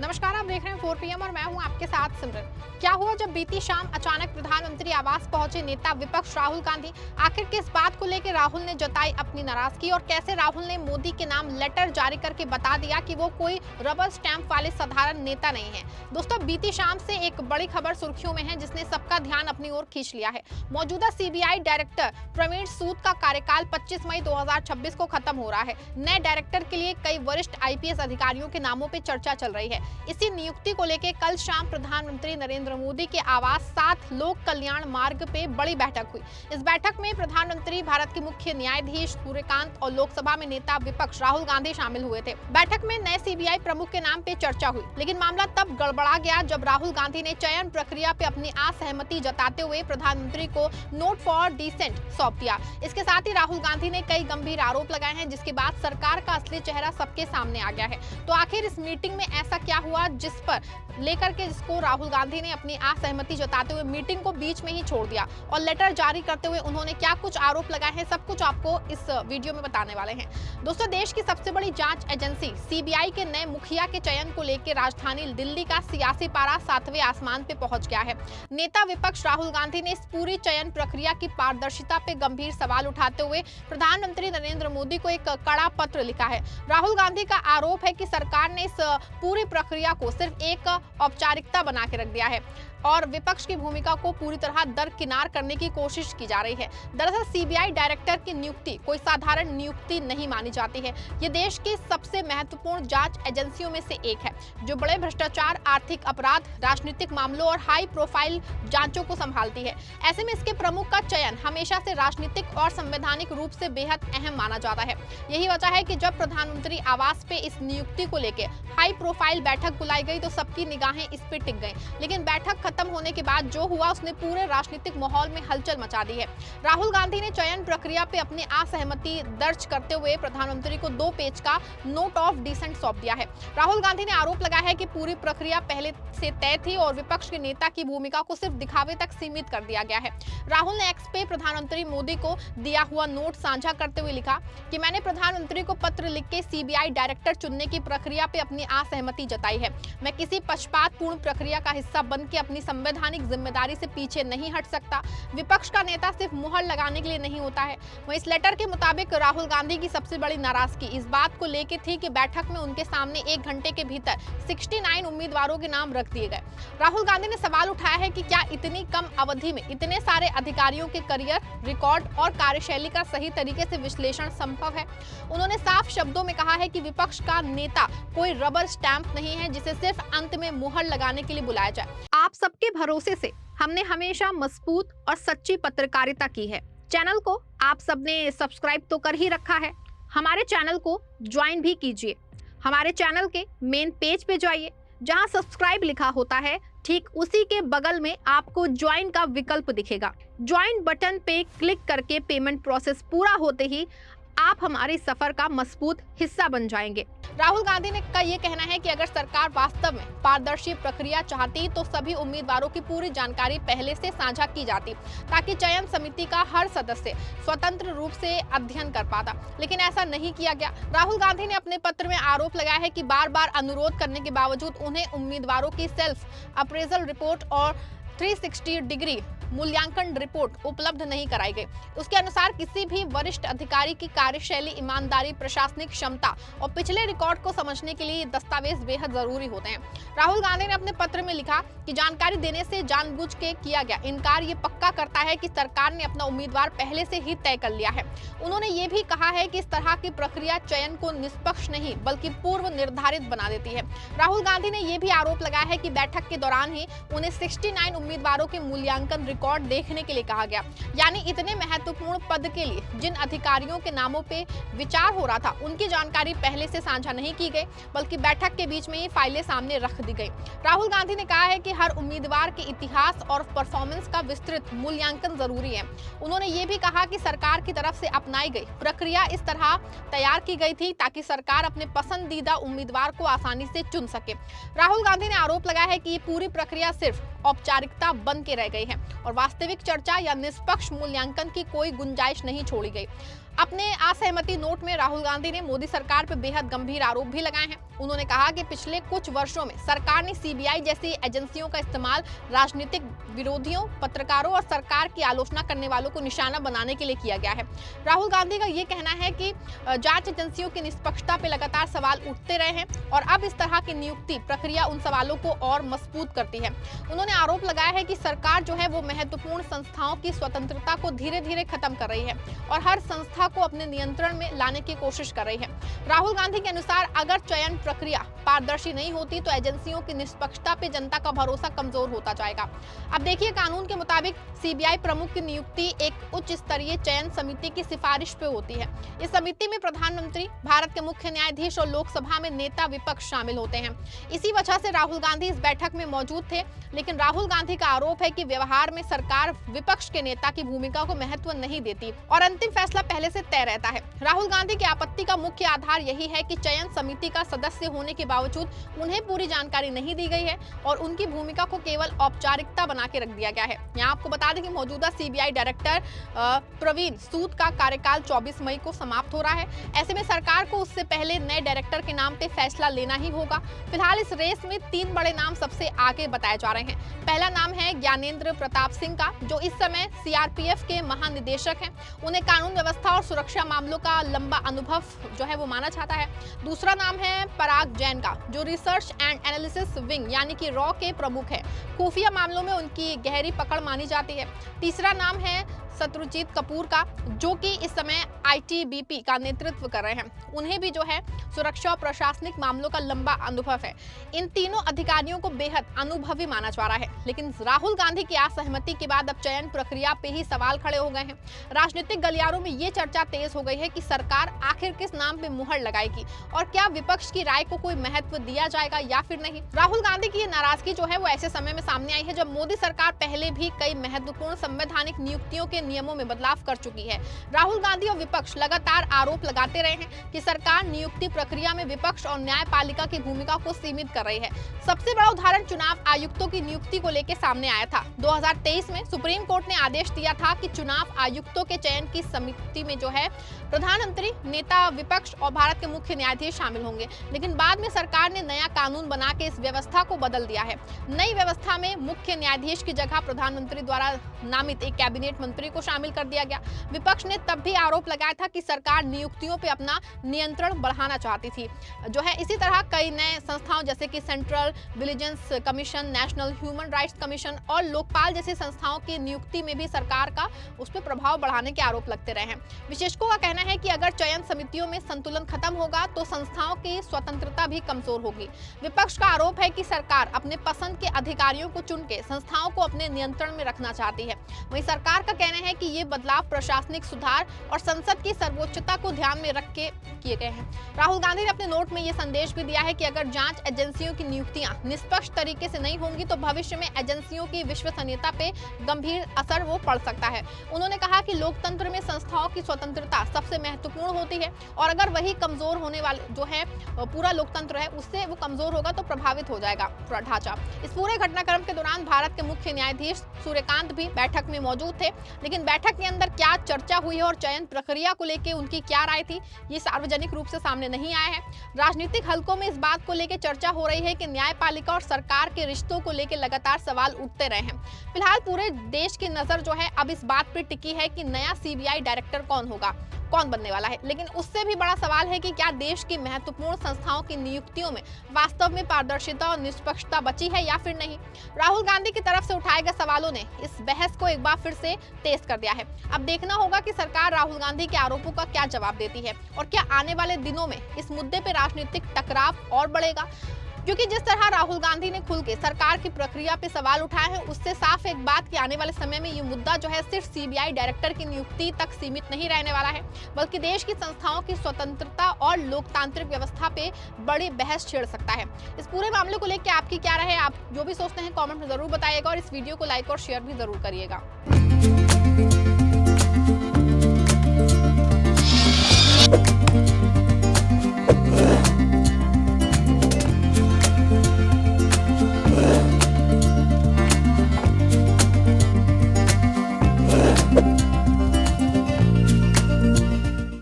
नमस्कार, आप देख रहे हैं 4 PM और मैं हूं आपके साथ सिमरन। क्या हुआ जब बीती शाम अचानक प्रधानमंत्री आवास पहुंचे नेता विपक्ष राहुल गांधी? आखिर किस बात को लेकर राहुल ने जताई अपनी नाराजगी और कैसे राहुल ने मोदी के नाम लेटर जारी करके बता दिया कि वो कोई रबर स्टैंप वाले साधारण नेता नहीं है। दोस्तों, बीती शाम से एक बड़ी खबर सुर्खियों में है जिसने सबका ध्यान अपनी ओर खींच लिया है। मौजूदा सीबीआई डायरेक्टर प्रवीण सूद का कार्यकाल 25 मई 2026 को खत्म हो रहा है। नए डायरेक्टर के लिए कई वरिष्ठ आईपीएस अधिकारियों के नामों पर चर्चा चल रही है। इसी नियुक्ति को लेकर कल शाम प्रधानमंत्री नरेंद्र मोदी के आवास 7 लोक कल्याण मार्ग पे बड़ी बैठक हुई। इस बैठक में प्रधानमंत्री, भारत के मुख्य न्यायाधीश सूर्यकांत और लोकसभा में नेता विपक्ष राहुल गांधी शामिल हुए थे। बैठक में नए सीबीआई प्रमुख के नाम पे चर्चा हुई, लेकिन मामला तब गड़बड़ा गया जब राहुल गांधी ने चयन प्रक्रिया पे अपनी असहमति जताते हुए प्रधानमंत्री को नोट फॉर डिसेंट सौंप दिया। इसके साथ ही राहुल गांधी ने कई गंभीर आरोप लगाए हैं, जिसके बाद सरकार का असली चेहरा सबके सामने आ गया है। तो आखिर इस मीटिंग में ऐसा क्या हुआ जिस पर लेकर के जिसको राहुल गांधी ने अपनी असहमति जताते हुए मीटिंग को बीच में ही छोड़ दिया और लेटर जारी करते हुए उन्होंने क्या कुछ आरोप लगाए हैं, सब कुछ आपको इस वीडियो में बताने वाले हैं। दोस्तों, देश की सबसे बड़ी जांच एजेंसी सीबीआई के नए मुखिया के चयन को लेकर राजधानी दिल्ली का सियासी पारा 7वें आसमान पे पहुंच गया है। नेता विपक्ष राहुल गांधी ने इस पूरी चयन प्रक्रिया की पारदर्शिता पे गंभीर सवाल उठाते हुए प्रधानमंत्री नरेंद्र मोदी को एक कड़ा पत्र लिखा है। राहुल गांधी का आरोप है कि सरकार ने इस पूरी प्रक्रिया को सिर्फ एक औपचारिकता बना के रख दिया है और विपक्ष की भूमिका को पूरी तरह दरकिनार करने की कोशिश की जा रही है। दरअसल सीबीआई डायरेक्टर की नियुक्ति कोई साधारण नियुक्ति नहीं मानी जाती है। ये देश की सबसे महत्वपूर्ण जांच एजेंसियों में से एक है, जो बड़े भ्रष्टाचार, आर्थिक अपराध, राजनीतिक मामलों और हाई प्रोफाइल जांचों को संभालती है। ऐसे में इसके प्रमुख का चयन हमेशा से राजनीतिक और संवैधानिक रूप से बेहद अहम माना जाता है। यही वजह है कि जब प्रधानमंत्री आवास पे इस नियुक्ति को लेकर हाई प्रोफाइल बैठक बुलाई गई तो सबकी निगाहें इस पे टिक गई। लेकिन बैठक खत्म होने के बाद जो हुआ उसने पूरे राजनीतिक माहौल में हलचल मचा दी है। राहुल गांधी ने चयन प्रक्रिया पे अपनी असहमति दर्ज करते हुए प्रधानमंत्री को 2 पेज का नोट ऑफ डिसेंट सौंप दिया है। राहुल गांधी ने आरोप लगाया है कि पूरी प्रक्रिया पहले से तय थी और विपक्ष के नेता की भूमिका को सिर्फ दिखावे तक सीमित कर दिया गया है। राहुल ने एक्स पे प्रधानमंत्री मोदी को दिया हुआ नोट साझा करते हुए लिखा कि मैंने प्रधानमंत्री को पत्र लिख के सीबीआई डायरेक्टर चुनने की प्रक्रिया पे अपनी असहमति जताई है। मैं किसी पक्षपातपूर्ण प्रक्रिया का हिस्सा बन के अपनी संवैधानिक जिम्मेदारी से पीछे नहीं हट सकता। विपक्ष का नेता सिर्फ मुहर लगाने के लिए नहीं होता है। वहीं इस लेटर के मुताबिक राहुल गांधी की सबसे बड़ी नाराजगी इस बात को लेकर थी कि बैठक में उनके सामने 1 घंटे के भीतर 69 उम्मीदवारों के नाम रख दिए गए। राहुल गांधी ने सवाल उठाया है कि क्या इतनी कम अवधि में इतने सारे अधिकारियों के करियर, रिकॉर्ड और कार्यशैली का सही तरीके से विश्लेषण संभव है। उन्होंने साफ शब्दों में कहा है कि विपक्ष का नेता कोई रबर स्टैंप नहीं है जिसे सिर्फ अंत में मुहर लगाने के लिए बुलाया जाए। आप सबके भरोसे से हमने हमेशा मजबूत और सच्ची पत्रकारिता की है। चैनल को आप सबने सब्सक्राइब तो कर ही रखा है, हमारे चैनल को ज्वाइन भी कीजिए। हमारे चैनल के मेन पेज पे जाइए, जहां सब्सक्राइब लिखा होता है ठीक उसी के बगल में आपको ज्वाइन का विकल्प दिखेगा। ज्वाइन बटन पे क्लिक करके पेमेंट प्रोसेस पूरा होते ही आप हमारे सफर का मजबूत हिस्सा बन जाएंगे। राहुल गांधी ने का ये कहना है कि अगर सरकार वास्तव में पारदर्शी प्रक्रिया चाहती तो सभी उम्मीदवारों की पूरी जानकारी पहले से साझा की जाती, ताकि चयन समिति का हर सदस्य स्वतंत्र रूप से अध्ययन कर पाता। लेकिन ऐसा नहीं किया गया। राहुल गांधी ने अपने पत्र में आरोप लगाया है कि बार बार अनुरोध करने के बावजूद उन्हें उम्मीदवारों की सेल्फ अप्रेजल रिपोर्ट और 360 डिग्री मूल्यांकन रिपोर्ट उपलब्ध नहीं कराई गई। उसके अनुसार किसी भी वरिष्ठ अधिकारी की कार्यशैली, ईमानदारी, प्रशासनिक क्षमता और पिछले रिकॉर्ड को समझने के लिए दस्तावेज बेहद जरूरी होते हैं। राहुल गांधी ने अपने पत्र में लिखा कि जानकारी देने से जानबूझ के किया गया इनकार ये पक्का करता है कि सरकार ने अपना उम्मीदवार पहले से ही तय कर लिया है। उन्होंने ये भी कहा है कि इस तरह की प्रक्रिया चयन को निष्पक्ष नहीं बल्कि पूर्व निर्धारित बना देती है। राहुल गांधी ने यह भी आरोप लगाया है कि बैठक के दौरान ही उन्हें 69 उम्मीदवारों के मूल्यांकन रिकॉर्ड देखने के लिए कहा गया। यानी इतने महत्वपूर्ण पद के लिए जिन अधिकारियों के नामों पे विचार हो रहा था उनकी जानकारी पहले से साझा नहीं की गई, बल्कि बैठक के बीच में ही फाइलें सामने रख दी गई। राहुल गांधी ने कहा है कि हर उम्मीदवार के इतिहास और परफॉर्मेंस का विस्तृत मूल्यांकन जरूरी है। उन्होंने ये भी कहा कि सरकार की तरफ से अपनाई गई प्रक्रिया इस तरह तैयार की गई थी ताकि सरकार अपने पसंदीदा उम्मीदवार को आसानी से चुन सके। राहुल गांधी ने आरोप लगाया है कि ये पूरी प्रक्रिया सिर्फ औपचारिकता बन के रह गई है और वास्तविक चर्चा या निष्पक्ष मूल्यांकन की कोई गुंजाइश नहीं छोड़ी गई। अपने असहमति नोट में राहुल गांधी ने मोदी सरकार पर बेहद गंभीर आरोप भी लगाए हैं। उन्होंने कहा कि पिछले कुछ वर्षों में सरकार ने सीबीआई जैसी एजेंसियों का इस्तेमाल राजनीतिक विरोधियों, पत्रकारों और सरकार की आलोचना करने वालों को निशाना बनाने के लिए किया गया है। राहुल गांधी का ये कहना है कि जांच एजेंसियों की निष्पक्षता पर लगातार सवाल उठते रहे हैं और अब इस तरह की नियुक्ति प्रक्रिया उन सवालों को और मजबूत करती है। उन्होंने आरोप लगाया है कि सरकार जो है वो महत्वपूर्ण संस्थाओं की स्वतंत्रता को धीरे धीरे खत्म कर रही है और हर संस्था को अपने नियंत्रण में लाने की कोशिश कर रही है। राहुल गांधी के अनुसार अगर चयन प्रक्रिया पारदर्शी नहीं होती तो एजेंसियों की निष्पक्षता पे जनता का भरोसा कमजोर होता जाएगा। अब देखिए, कानून के मुताबिक सीबीआई प्रमुख की नियुक्ति एक उच्च स्तरीय चयन समिति की सिफारिश पे होती है। इस समिति में प्रधानमंत्री, भारत के मुख्य न्यायाधीश और लोकसभा में नेता विपक्ष शामिल होते हैं। इसी वजह से राहुल गांधी इस बैठक में मौजूद थे, लेकिन राहुल गांधी का आरोप है कि व्यवहार में सरकार विपक्ष के नेता की भूमिका को महत्व नहीं देती और अंतिम फैसला पहले से तय रहता है। राहुल गांधी की आपत्ति का मुख्य आधार यही है कि चयन समिति का सदस्य होने के बावजूद उन्हें पूरी जानकारी नहीं दी गई है और उनकी भूमिका को केवल औपचारिकता बना के रख दिया गया है। यहाँ आपको बता दें कि मौजूदा सीबीआई डायरेक्टर प्रवीण सूद का कार्यकाल 24 मई को समाप्त हो रहा है। ऐसे में सरकार को उससे पहले नए डायरेक्टर के नाम पे फैसला लेना ही होगा। फिलहाल इस रेस में 3 बड़े नाम सबसे आगे बताए जा रहे हैं। पहला नाम है ज्ञानेंद्र प्रताप सिंह का, जो इस समय सीआरपीएफ के महानिदेशक हैं। उन्हें कानून व्यवस्था और सुरक्षा मामलों का लंबा अनुभव जो है वो माना जाता है। दूसरा नाम है पराग जैन का, जो रिसर्च एंड एनालिसिस विंग यानी कि रॉ के प्रमुख है। खुफिया मामलों में उनकी गहरी पकड़ मानी जाती है। तीसरा नाम है शत्रुजीत कपूर का, जो कि इस समय आईटीबीपी का नेतृत्व कर रहे हैं। उन्हें भी जो है सुरक्षा और प्रशासनिक मामलों का लंबा अनुभव है। इन तीनों अधिकारियों को बेहद अनुभवी माना जा रहा है, लेकिन राहुल गांधी की असहमति के बाद अब चयन प्रक्रिया पे ही सवाल खड़े हो गए हैं। राजनीतिक गलियारों में ये चर्चा तेज हो गई है कि सरकार आखिर किस नाम पे मुहर लगाएगी और क्या विपक्ष की राय को कोई महत्व दिया जाएगा या फिर नहीं। राहुल गांधी की नाराजगी जो है वो ऐसे समय में सामने आई है जब मोदी सरकार पहले भी कई महत्वपूर्ण संवैधानिक नियुक्तियों के नियमों में बदलाव कर चुकी है। राहुल गांधी और विपक्ष लगातार आरोप लगाते रहे हैं कि सरकार नियुक्ति प्रक्रिया में विपक्ष और न्यायपालिका की भूमिका को सीमित कर रही है। सबसे बड़ा उदाहरण चुनाव आयुक्तों की नियुक्ति को लेकर सामने आया था। 2023 में सुप्रीम कोर्ट ने आदेश दिया था कि चुनाव आयुक्तों के चयन की समिति में जो है प्रधानमंत्री, नेता विपक्ष और भारत के मुख्य न्यायाधीश शामिल होंगे, लेकिन बाद में सरकार ने नया कानून बना के इस व्यवस्था को बदल दिया है। नई व्यवस्था में मुख्य न्यायाधीश की जगह प्रधानमंत्री द्वारा नामित एक कैबिनेट मंत्री को शामिल कर दिया गया। विपक्ष ने तब भी आरोप लगाया था कि सरकार नियुक्तियों पे अपना नियंत्रण बढ़ाना चाहती थी। जो है इसी तरह कई नए संस्थाओं जैसे कि central vigilance commission, national human rights commission और लोकपाल जैसी संस्थाओं की नियुक्ति में भी सरकार का उस पर प्रभाव बढ़ाने के आरोप लगते रहे हैं। विशेषज्ञों का कहना है कि अगर चयन समितियों में संतुलन खत्म होगा तो संस्थाओं की स्वतंत्रता भी कमजोर होगी। विपक्ष का आरोप है कि सरकार अपने पसंद के अधिकारियों को चुन के संस्थाओं को अपने नियंत्रण में रखना चाहती है। वहीं सरकार का कहना है कि ये बदलाव प्रशासनिक सुधार और संसद की सर्वोच्चता को ध्यान में रख के किए गए हैं। राहुल गांधी ने अपने नोट में ये संदेश भी दिया है कि अगर जांच एजेंसियों की नियुक्तियां निष्पक्ष तरीके से नहीं होंगी तो भविष्य में एजेंसियों की विश्वसनीयता पे गंभीर असर वो पड़ सकता है। उन्होंने कहा कि लोकतंत्र में संस्थाओं की स्वतंत्रता सबसे महत्वपूर्ण होती है और अगर वही कमजोर होने वाले जो है पूरा लोकतंत्र है उससे वो कमजोर होगा तो प्रभावित हो जाएगा पूरा ढांचा। इस पूरे घटनाक्रम के दौरान भारत के मुख्य न्यायाधीश सूर्यकांत भी बैठक में मौजूद थे, लेकिन बैठक के अंदर क्या चर्चा हुई है और चयन प्रक्रिया को लेकर उनकी क्या राय थी ये सार्वजनिक रूप से सामने नहीं आया है। राजनीतिक हलकों में इस बात को लेकर चर्चा हो रही है कि न्यायपालिका और सरकार के रिश्तों को लेकर लगातार सवाल उठते रहे हैं। फिलहाल पूरे देश की नजर जो है अब इस बात पर टिकी है कि नया सीबीआई डायरेक्टर कौन होगा, कौन बनने वाला है। लेकिन उससे भी बड़ा सवाल है कि क्या देश की महत्वपूर्ण संस्थाओं की नियुक्तियों में वास्तव में पारदर्शिता और निष्पक्षता बची है या फिर नहीं। राहुल गांधी की तरफ से उठाए गए सवालों ने इस बहस को एक बार फिर से तेज कर दिया है। अब देखना होगा कि सरकार राहुल गांधी के आरोपों का क्या जवाब देती है और क्या आने वाले दिनों में इस मुद्दे पर राजनीतिक टकराव और बढ़ेगा, क्योंकि जिस तरह राहुल गांधी ने खुल के सरकार की प्रक्रिया पे सवाल उठाए हैं उससे साफ एक बात कि आने वाले समय में ये मुद्दा जो है सिर्फ सीबीआई डायरेक्टर की नियुक्ति तक सीमित नहीं रहने वाला है, बल्कि देश की संस्थाओं की स्वतंत्रता और लोकतांत्रिक व्यवस्था पे बड़ी बहस छेड़ सकता है। इस पूरे मामले को लेकर आपकी क्या राय है, आप जो भी सोचते हैं कॉमेंट में जरूर बताइएगा और इस वीडियो को लाइक और शेयर भी जरूर करिएगा।